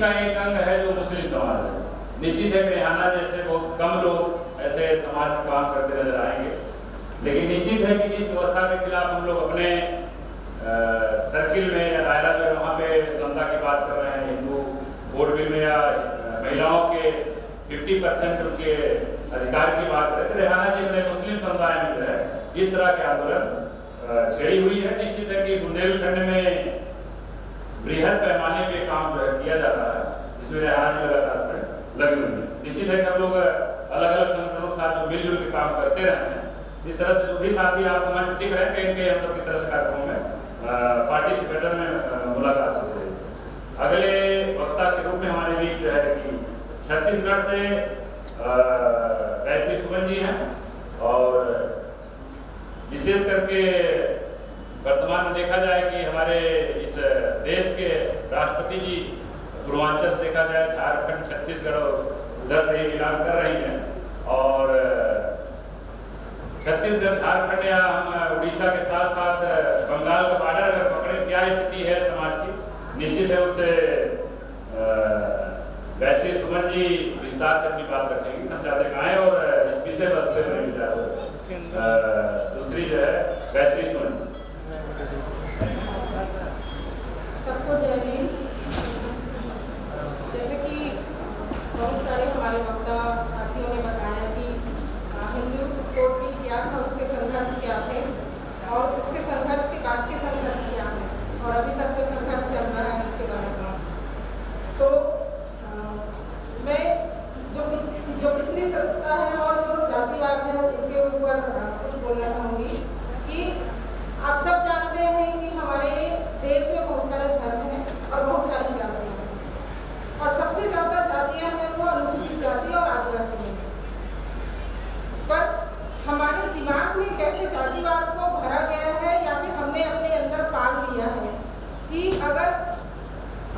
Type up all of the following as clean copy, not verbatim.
का एक अंग है जो मुस्लिम समाज है। निश्चित है कि रेहाना जैसे बहुत कम लोग ऐसे समाज में काम करते नजर आएंगे, लेकिन निश्चित है कि जिस व्यवस्था के खिलाफ हम लोग अपने सर्किल में या दायरा में वहाँ पे समता की बात कर रहे हैं, हिंदू वोट बिल में या महिलाओं के 50% उनके अधिकार की बात करें, तो रेहाना जी अपने मुस्लिम समुदाय में जो है इस तरह के आंदोलन छेड़ी हुई है। निश्चित है कि बुंदेलखंड में बृहद पैमाने पे काम जो है किया जा रहा है, जिसमें रेहाना जी लगातार लगे हुए हैं। निश्चित है कि हम लोग अलग अलग संगठनों के साथ जो मिलजुल के काम करते रहे हैं, इस तरह से जो भी साथी आपको मंच दिख रहे हैं, कहीं कहीं हम सब की तरह से कार्यक्रमों में पार्टिसिपेटर में मुलाकात होती है। अगले वक्ता के रूप में हमारे बीच जो है कि छत्तीसगढ़ से गायत्री सुमन जी हैं, और विशेष करके वर्तमान में देखा जाए कि हमारे इस देश के राष्ट्रपति जी पूर्वांचल से देखा जाए झारखंड, छत्तीसगढ़ और उधर से ही बिलोंग कर रही हैं, और छत्तीसगढ़, झारखंड या हम उड़ीसा के साथ साथ बंगाल का बॉर्डर अगर पकड़े, क्या स्थिति है समाज की, निश्चित है उससे गायत्री सुमन जी विस्तार से अपनी बात रखेंगी। हम चाहते हैं आए और इस विषय पर दूसरी जो है गायत्री सुमन। सबको जय हिंद। जैसे कि बहुत सारे हमारे वक्ता साथियों ने बताया कि हिंदू वोट बिल क्या था, उसके संघर्ष क्या थे, और उसके संघर्ष के बाद के संघर्ष क्या है, और अभी तक जो संघर्ष चल रहा है उसके बारे में। तो मैं जो कितनी सत्ता है और जो जातिवाद है उसके ऊपर कुछ बोलना चाहूँगी कि आप सब जानते हैं कि हमारे देश में बहुत सारे धर्म हैं और बहुत सारी जातियाँ हैं, और सबसे ज़्यादा जातियाँ हैं वो अनुसूचित जाति और आदिवासी हैं। पर हमारे दिमाग में कैसे जातिवाद को भरा गया है, या फिर हमने अपने अंदर पाल लिया है कि अगर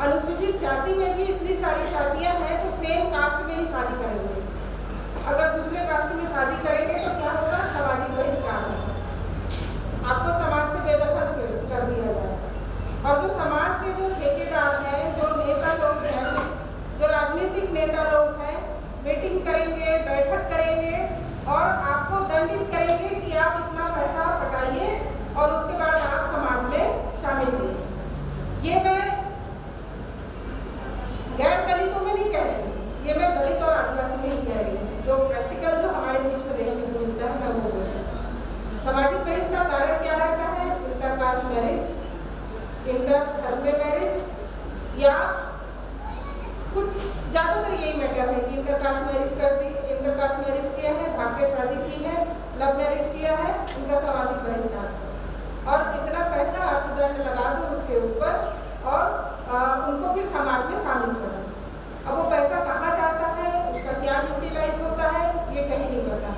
अनुसूचित जाति में भी इतनी सारी जातियाँ हैं तो सेम कास्ट में ही शादी करेंगे, अगर दूसरे कास्ट में शादी करेंगे तो क्या होगा, सामाजिक बहिष्कार होगा, आपको समाज से बेदखल कर दिया जाएगा। और जो समाज के जो ठेकेदार हैं, जो नेता लोग हैं, जो राजनीतिक नेता लोग हैं, मीटिंग करेंगे, बैठक करेंगे और आपको दंडित करेंगे कि आप इतना पैसा कटाइए और उसके बाद आप समाज में शामिल होइए। ये मैं गैर दलितों में नहीं कह रही, ये मैं दलित और आदिवासी में ही कह रही हूँ। जो प्रैक्टिकल जो हमारे बीच में देखने को मिलता है मैं वो बोल रही हूँ। सामाजिक बहिष्कार का कारण क्या रहता है, इंटरकास्ट मैरिज, इंटर धर्म मैरिज, या कुछ ज़्यादातर यही मैटर है कि इंटरकास्ट मैरिज कर दी, इंटरकास्ट मैरिज किया है, भाग्य शादी की है, लव मैरिज किया है, उनका सामाजिक बहिष्कार और इतना पैसा अर्थदंड लगा दो उसके ऊपर और उनको फिर समाज में शामिल करें। अब वो पैसा कहाँ जाता है, उसका क्या यूटिलाइज होता है, ये कहीं नहीं पता।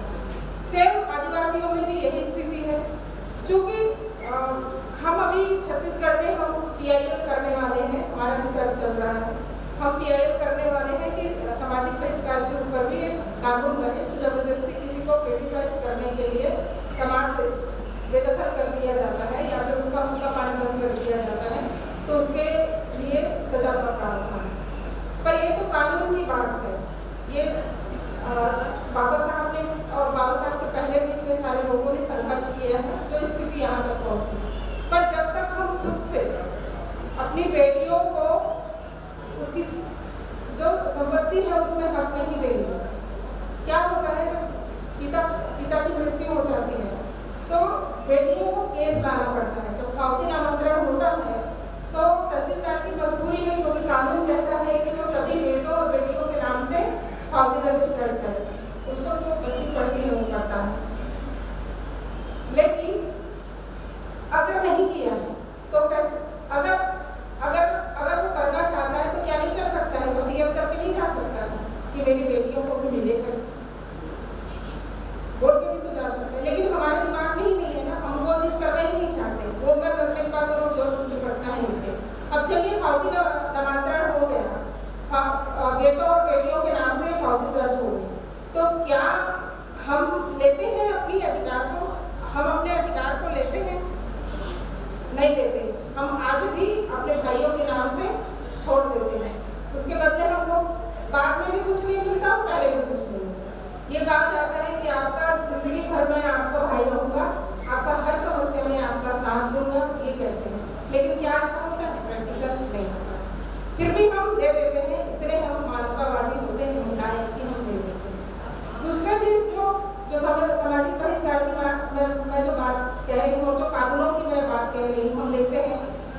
सेम आदिवासियों में भी यही स्थिति है। चूँकि हम अभी छत्तीसगढ़ में हम PIL करने वाले हैं, हमारा रिसर्च चल रहा है, हम PIL करने वाले हैं कि सामाजिक बहिष्कार के ऊपर भी एक कानून बने, तो जबरदस्ती किसी को क्रिटिसाइज करने के लिए समाज से बेदखल कर दिया जाता है या फिर उसका मुद्दा पानी बंद कर दिया जाता है, तो उसके लिए सजा का प्रावधान है। पर ये तो कानून की बात है, ये बाबा साहब ने और बाबा साहब के पहले भी इतने सारे लोगों ने संघर्ष किया है जो स्थिति यहाँ तक पहुँची। पर जब तक हम खुद से अपनी बेटियों को उसकी जो संपत्ति है उसमें हक नहीं देंगे, क्या होता है जब पिता की मृत्यु हो जाती है तो बेटियों को केस लाना पड़ता है। जब फावती नामांतरण होता है तो तहसीलदार की मजबूरी में, क्योंकि कानून कहता है कि वो सभी बेटों और बेटियों के नाम से फावती रजिस्टर्ड करे, उसको तो बत्ती पड़ती है वो करता है। लेकिन अगर नहीं किया तो कैसे, अगर वो करना चाहता है तो क्या नहीं कर सकता है, वसीयत करके नहीं जा सकता है कि मेरी बेटियों को भी मिलेगा, बोल के भी तो जा सकते हैं। लेकिन हमारे दिमाग में ही नहीं है ना, हम वो चीज़ करना ही नहीं चाहते। वो मैं करने के बाद वो जोर निपटना है उनके। अब चलिए फावती नामांतरण हो गया, बेटों और बेटियों के नाम से फावती दर्ज हो गई, तो क्या हम लेते हैं अपनी अधिकार को, हम अपने अधिकार को लेते हैं? नहीं लेते। हम आज भी अपने भाइयों के नाम से छोड़ देते हैं। उसके बदले हमको बाद में भी कुछ नहीं मिलता और पहले भी कुछ नहीं मिलता। ये कहा जाता है कि आपका जिंदगी भर में आपका भाई रहूंगा, आपका हर समस्या में आपका साथ दूंगा, ये कहते हैं। लेकिन क्या ऐसा होता है? प्रैक्टिकल नहीं होता। फिर भी हम दे देते हैं, इतने हम मानवतावादी होते हैं महिलाएं कि हम दे देते हैं। दूसरा चीज जो सामाजिक बहिष्कार की मैं जो बात कह रही हूँ, जो कानूनों की मैं बात कह रही हूँ, हम देखते हैं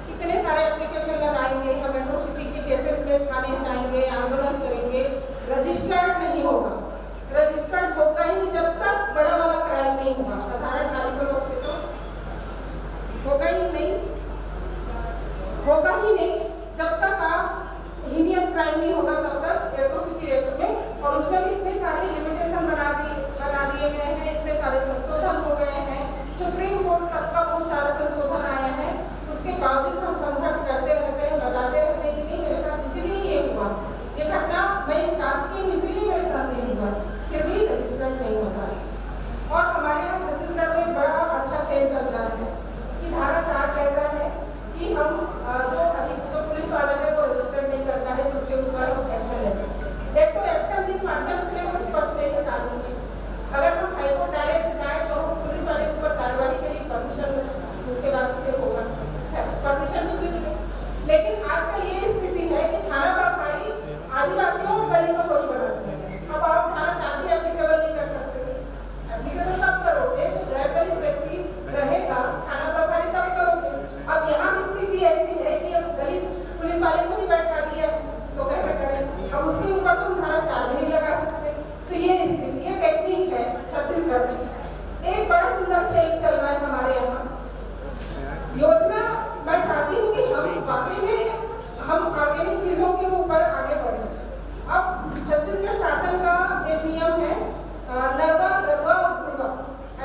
इतने सारे एप्लीकेशन लगाएंगे, हम एट्रोसिटी के केसेस में थाने जाएंगे, आंदोलन करेंगे, रजिस्टर्ड नहीं होगा। रजिस्टर्ड होगा ही नहीं जब तक बड़ा वाला क्राइम नहीं होगा। साधारण गाली पे तो होगा ही नहीं जब तक आप हीनियस क्राइम नहीं होगा तब तक एट्रोसिटी एक्ट में। और उसमें भी इतने सारे लिमिटेशन बना दिए गए हैं, इतने सारे संशोधन हो गए हैं, सुप्रीम कोर्ट तक का बहुत सारा संशोधन आया है। उसके बावजूद हम संघर्ष करते रहते हैं, बताते रहते हैं कि नहीं मेरे साथ इसीलिए ये हुआ, ये घटना मैं इस राष्ट्र की हूँ इसीलिए मेरे साथ नहीं हुआ, फिर भी रजिस्टर्ड नहीं होता। और हमारे यहाँ छत्तीसगढ़ में बड़ा अच्छा खेल चल रहा है कि धारा 4 कहता है कि हम जो पुलिस वाला है वो रजिस्टर्ड नहीं करता है तो उसके ऊपर हम एक्शन लेते हैं। एक तो एक्शन किस माध्यम से वो स्पष्ट नहीं है कानून में। अगर हम हाईकोर्ट डायरेक्ट जाए तो हम पुलिस वाले के ऊपर कार्रवाई के लिए परमिशन, उसके बाद फिर होगा परमिशन भी मिलेगी। लेकिन आजकल ये स्थिति है कि थाना प्रभारी आदिवासियों और दलितों को ही बनाते हैं। अब आप थाना 4 भी एप्लीकेबल नहीं कर सकते, एप्लीकेबल तब करोगे जो गैर दलित व्यक्ति रहेगा, थाना प्रभारी तब करोगे। अब यहाँ की स्थिति ऐसी है कि अब दलित पुलिस वाले को भी बैठा दिया तो कैसे करें? अब उसके ऊपर तो हम धारा 4 भी नहीं लगा सकते। तो ये स्थिति, ये टेक्निक है छत्तीसगढ़ में। एक बड़ा सुंदर खेल चल रहा है हमारे यहाँ। योजना मैं चाहती हूँ कि हम वाकई में हम ऑर्गेनिक चीजों के ऊपर आगे बढ़े। अब छत्तीसगढ़ शासन का एक नियम है नरवा गरवा उपवा,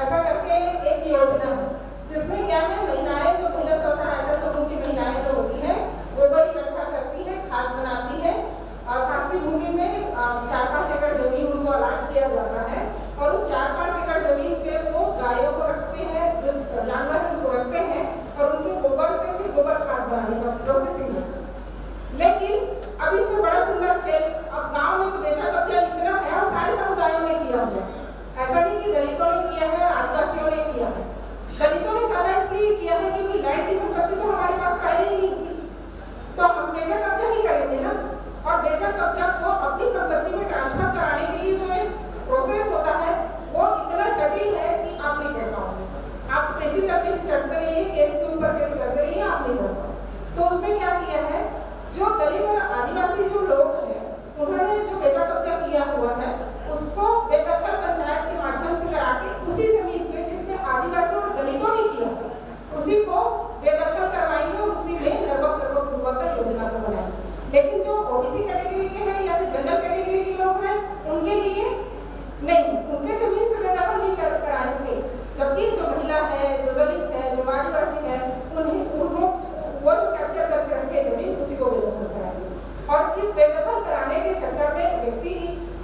ऐसा करके एक योजना है जिसमें क्या है, महिलाएं जो महिला स्व सहायता समूह की महिलाएं जो होती हैं गोबर इकट्ठा करती हैं, खाद बनाती हैं और शासकीय भूमि में 4-5 एकड़ जमीन उनको अलाट किया जाता है और उस 4-5 एकड़ जमीन पे वो गायों को रखते हैं, जो जानवर उनको रखते हैं और उनके गोबर से भी गोबर खाद बनाने का प्रोसेसिंग है। लेकिन अब इसमें बड़ा सुंदर खेल, अब गांव में तो बेचा कब्जा इतना है और सारे समुदायों ने किया हुआ है। ऐसा नहीं कि दलितों ने किया है और आदिवासियों ने किया है। दलितों ने ज्यादा इसलिए किया है क्योंकि लैंड की संपत्ति तो हमारे पास पहले ही नहीं थी, तो हम बेचा कब्जा ही करेंगे ना। और बेचा कब्जा को अपनी संपत्ति में ट्रांसफर कराने के लिए जो है प्रोसेस होता है वो इतना जटिल है कि आप नहीं कर पाओगे। आप किसी तरह से चढ़ते रहिए, केस के ऊपर केस करते रहिए, आप नहीं कर पाओगे। तो उसमें क्या किया है, जो दलित और आदिवासी जो लोग हैं उन्होंने जो बेचा कब्जा किया हुआ है उसको बेदखल पंचायत के माध्यम से करा के उसी जमीन पे जिसमें आदिवासी और दलितों ने किया उसी को बेदखल करवाएंगे और उसी में नरवा गरवा उपवा का योजना को बनाएंगे। लेकिन जो ओबीसी कैटेगरी के हैं या फिर जनरल कैटेगरी के लोग हैं उनके लिए नहीं, उनके जमीन से बेदखल नहीं कराएंगे। जबकि जो महिला है, जो दलित है, जो आदिवासी है, उनको वो जो कैप्चर करके रखे जमीन उसी को बेदखल कराएंगे। और इस बेदखल कराने के चक्कर में व्यक्ति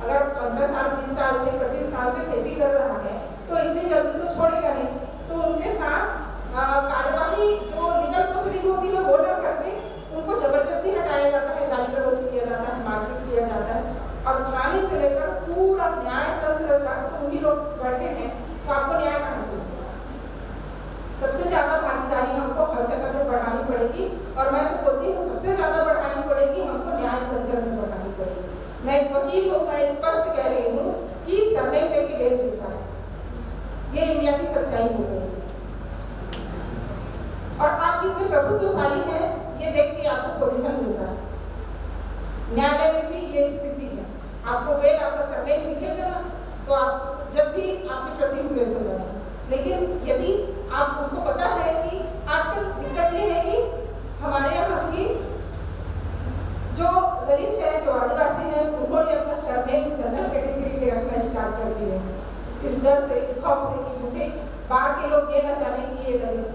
अगर 15 साल 20 साल से 25 साल से खेती कर रहा है तो इतनी जल्दी तो छोड़ेगा नहीं। तो उनके साथ कार्यवाही जो लीगल प्रोसीडिंग होती है वो न करके उनको जबरदस्ती हटाया जाता है, गाली गलौज किया जाता है, मारपीट किया जाता है। और थाने से लेकर पूरा न्याय तंत्र तक उन्हीं लोग बैठे हैं, तो आपको न्याय कहाँ से मिलेगा? सबसे ज्यादा भागीदारी हमको हर जगह पे बढ़ानी पड़ेगी और मैं तो बोलती हूँ सबसे ज्यादा बढ़ानी पड़ेगी हमको न्याय तंत्र में बढ़ानी पड़ेगी। मैं एक वकील हूँ, मैं स्पष्ट कह रही हूँ कि सरनेम लेके बेल मिलता है, ये इंडिया की सच्चाई हो गई। और आप कितने प्रभुत्वशाली हैं ये देख के आपको पोजीशन मिलता है। न्यायालय में भी ये स्थिति है, आपको बेल आपका सरनेम लिखेगा तो आप जब भी आपके प्रति पेश हो जाएगा। लेकिन यदि आप उसको पता है कि आजकल दिक्कत ये है कि हमारे यहाँ भी जो दलित है, जो आदिवासी है, उन्होंने अपना सरनेम जनरल कैटेगरी के रखना स्टार्ट कर दिए इस डर से, इस खौफ से कि मुझे बाहर के लोग ये ना जाने कि ये दलित है,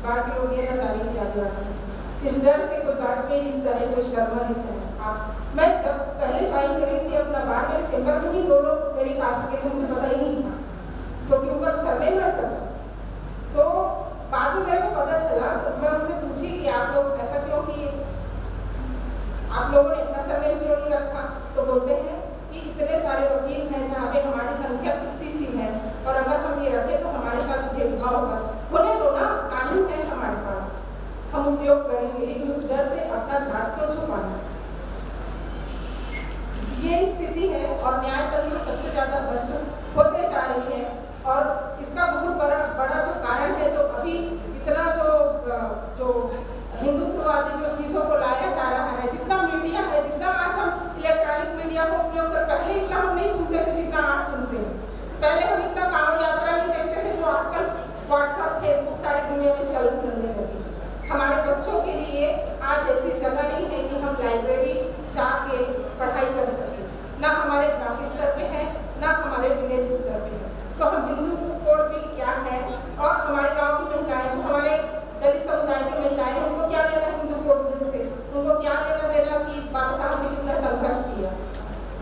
बाहर के लोग ये ना जाने कि आदिवासी है। इस डर से कोई वाजपेयी नहीं करे, कोई शर्मा नहीं करे। मैं जब पहले ज्वाइन करी थी अपना बार, मेरे चेंबर में ही 2 लोग मेरी कास्ट के थे, मुझे पता ही नहीं था क्योंकि उनका सरनेम ऐसा था। तो बाद में मेरे को पता चला तो मैं उनसे पूछी कि आप लोग ऐसा क्यों कि आप लोगों ने इतना सरनेम क्यों नहीं रखा, तो बोलते हैं कि इतने सारे वकील हैं जहाँ पे हमारी संख्या कितनी सी है, और अगर हम ये रखें तो हमारे साथ भेदभाव होगा। होने दो ना, कानून है हमारे पास, हम उपयोग करेंगे, लेकिन उस डर से अपना जात क्यों छुपाना। ये स्थिति है और न्याय तंत्र सबसे ज्यादा भ्रष्ट होते जा रही है, और इसका बहुत बड़ा जो कारण है, जो अभी इतना जो हिंदुत्ववादी जो चीज़ों को लाया जा रहा है, जितना मीडिया है, जितना आज हम इलेक्ट्रॉनिक मीडिया को उपयोग कर, पहले इतना हम नहीं सुनते थे जितना आज सुनते हैं। पहले हम इतना कांवड़ यात्रा नहीं देखते थे जो आजकल व्हाट्सएप फेसबुक सारी दुनिया में चलने लगी। हमारे बच्चों के लिए आज ऐसी जगह नहीं है कि हम लाइब्रेरी जाके पढ़ाई कर सकें, ना हमारे ब्लॉक स्तर पे है, ना हमारे विलेज स्तर पे है। तो हम हिंदू कोड बिल क्या है, और हमारे गांव की महिलाएं, जो हमारे दलित समुदाय की महिलाएं, उनको क्या लेना हिंदू कोड बिल से, उनको क्या लेना देना कि बाबा साहब ने कितना संघर्ष किया।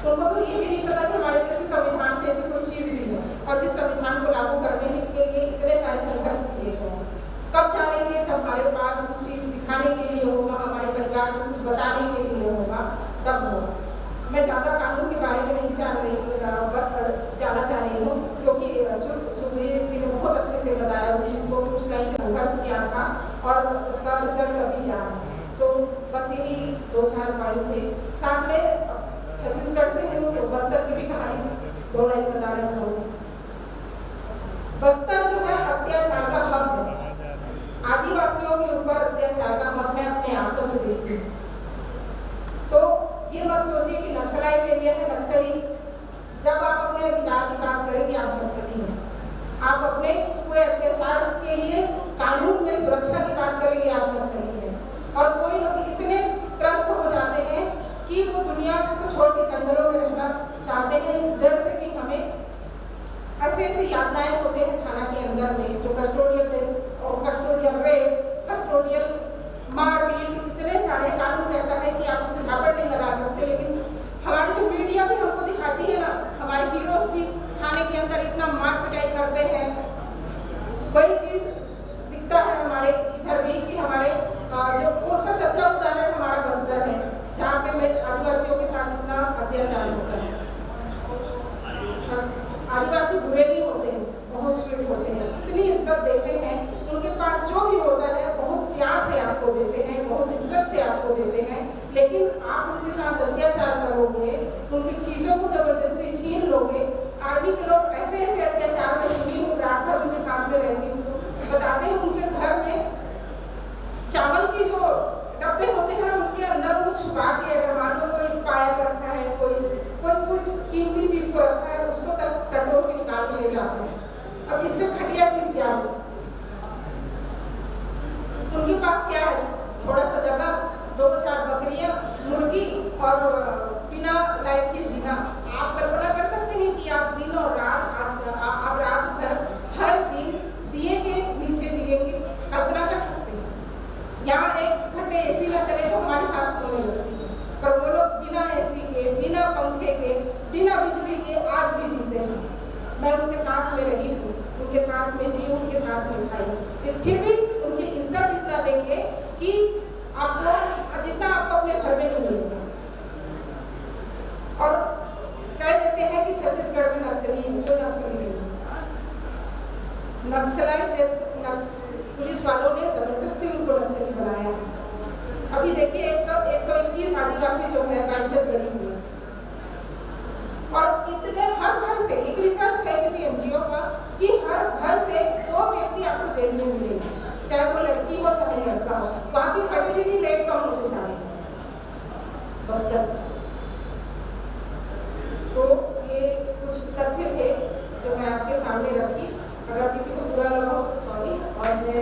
उनको तो ये भी नहीं पता कि हमारे देश में संविधान जैसी कोई चीज़ भी है, और जिस संविधान को लागू करने के लिए इतने सारे संघर्ष किए गए हैं। कब जानेंगे, जब हमारे पास कुछ चीज़ दिखाने के लिए होगा, हमारे परिवार को कुछ बताने के लिए होगा, तब होगा। मैं ज़्यादा कानून के बारे में नहीं जाना चाह रही हूँ, क्योंकि सुखबीर जी ने बहुत अच्छे से बताया उस चीज़ को, कुछ कहीं संघर्ष किया था और उसका रिजल्ट अभी क्या है। तो बस यही 2-4 पॉइंट थे। साथ में छत्तीसगढ़ से हूँ तो बस्तर की भी कहानी 2 लाइन बताना चाहूँगी। बस्तर जो है अत्याचार का हब है, आदिवासियों के ऊपर अत्याचार का हब है, अपने आंखों से देखती हूँ। तो ये मत सोचिए कि नक्सलाइट एरिया है, नक्सली। जब आप अपने अधिकार की बात करेंगे आप नक्सली हैं। आप अपने कोई अत्याचार के लिए कानून में सुरक्षा की बात करेंगे आप नक्सली हैं। और कोई लोग इतने त्रस्त हो जाते हैं कि वो दुनिया को छोड़ के जंगलों में रहना चाहते हैं, इस डर से कि हमें ऐसे यातनाएं होते हैं थाना के अंदर में, जो कस्टोडियल डेथ और कस्टोडियल रेप, कस्टोडियल मारपीट, इतने सारे कानून कहता है कि आप उसे झापड़ नहीं लगा सकते। लेकिन हमारी जो मीडिया भी हमको दिखाती है ना, हमारे हीरोज भी थाने के अंदर इतना मार पिटाई करते हैं। वही चीज़ दिखता है हमारे इधर भी कि हमारे जो उसका सच्चा उदाहरण हमारा बस्तर है, जहाँ पे आदिवासियों के साथ इतना अत्याचार होता है। आदिवासी बुरे भी होते हैं, बहुत स्वीट होते हैं, इतनी इज्जत देते हैं, उनके पास जो भी होता है बहुत प्यार से आपको देते हैं, बहुत इज्जत से आपको देते हैं। लेकिन आप उनके साथ अत्याचार करोगे, उनकी चीज़ों को जबरदस्ती छीन लोगे। आर्मी के लोग ऐसे अत्याचार में सुनी हूँ, रात भर उनके साथ में रहती हूँ तो बताते हैं उनके घर में चावल की जो डब्बे होते हैं ना, उसके अंदर वो छुपा के, अगर मान लो कोई पायल रखा है, कोई कुछ कीमती चीज़ को रखा है, उसको तक टटोल के निकाल के ले जाते हैं। अब इससे घटिया चीज़ क्या हो सकती है। उनके पास क्या है, थोड़ा सा जगह, 2-4 बकरियां, मुर्गी और बिना लाइट के जीना। आप कल्पना कर सकते हैं कि आप दिन और रात, आप रात भर हर दिन दिए के नीचे जिएंगे, कल्पना कर सकते हैं। यहाँ 1 घंटे एसी ना चले तो हमारी सांस फूलने लगती है, पर वो लोग बिना एसी के, बिना पंखे के, बिना बिजली के आज भी जीते हैं। मैं उनके साथ में रही हूँ, उनके साथ में जी, उनके साथ में खाई, फिर भी उनकी इज्जत इतना देंगे कि आपको जितना आपको अपने घर में नहीं मिलेगा। और कह देते हैं कि छत्तीसगढ़ में नक्सली है, कोई नक्सली नहीं। नक्सलाइट जैसे पुलिस वालों ने जबरदस्ती उनको नक्सली बनाया। अभी देखिए 121 आदिवासी जो है बाइज्जत बनी हुई है, और इतने हर घर से, एक रिसर्च है किसी एनजीओ का कि हर घर से 2 व्यक्ति आपको जेल में मिलेंगे, चाहे वो लड़की हो चाहे लड़का हो। वहाँ की फर्टिलिटी रेट कम होते जा रही है बस्तर। तो ये कुछ तथ्य थे जो मैं आपके सामने रखी। अगर किसी को बुरा लगा हो तो सॉरी, और मैं